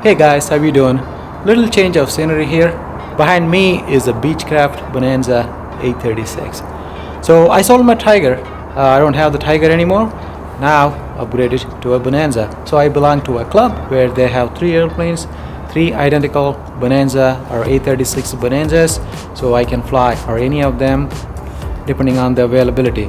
Hey guys, how you doing? Little change of scenery here. Behind me is a Beechcraft Bonanza A36. So I sold my Tiger. I don't have the Tiger anymore. Now upgraded to a Bonanza. So I belong to a club where they have three airplanes, three identical Bonanza or A36 Bonanzas. So I can fly or any of them depending on the availability.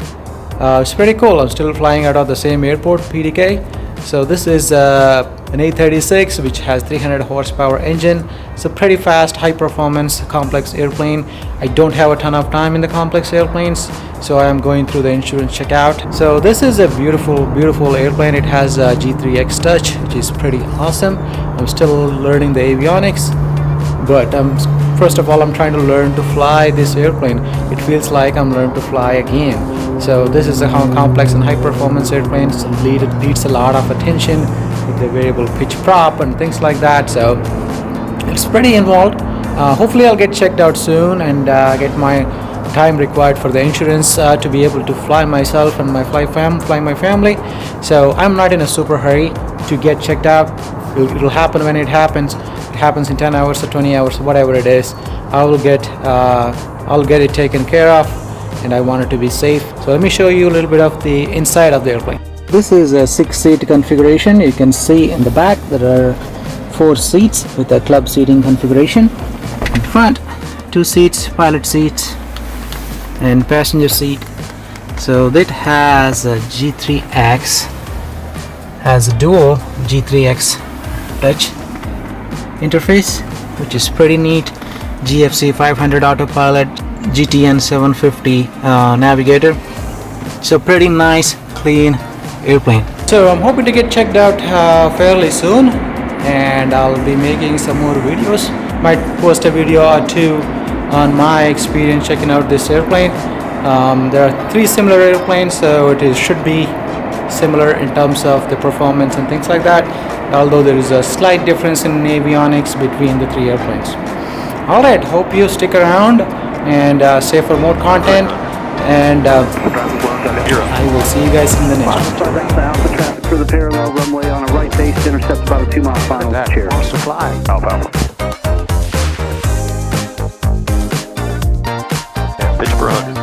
It's pretty cool. I'm still flying out of the same airport, PDK. So this is an A36 which has 300 horsepower engine. It's a pretty fast, high performance, complex airplane. I don't have a ton of time in the complex airplanes, so I am going through the insurance checkout. So this is a beautiful airplane. It has a G3X Touch, which is pretty awesome. I'm still learning the avionics, but first of all I'm trying to learn to fly this airplane. It feels like I'm learning to fly again. So this is a complex and high performance airplane. It needs a lot of attention with the variable pitch prop and things like that. So it's pretty involved. Hopefully I'll get checked out soon and get my time required for the insurance to be able to fly myself and fly my family. So I'm not in a super hurry to get checked out. It'll happen when it happens. It happens in 10 hours or 20 hours, whatever it is. I'll get it taken care of, and I want it to be safe. So let me show you a little bit of the inside of the airplane. This is a 6-seat configuration. You can see in the back there are 4 seats with a club seating configuration. In front, 2 seats, pilot seats and passenger seat. So that has a G3X, has a dual G3X Touch interface, which is pretty neat. GFC 500 autopilot, GTN 750 navigator. So pretty nice, clean airplane. So I'm hoping to get checked out fairly soon, and I'll be making some more videos. Might post a video or two on my experience checking out this airplane. There are 3 similar airplanes, so it should be similar in terms of the performance and things like that, although there is a slight difference in avionics between the 3 airplanes. Alright, hope you stick around and stay for more content, and I will see you guys in the next one. Alpha traffic for the parallel runway on a right base to intercept about a 2-mile final chair. Supply. Alpha. Pitch for 100.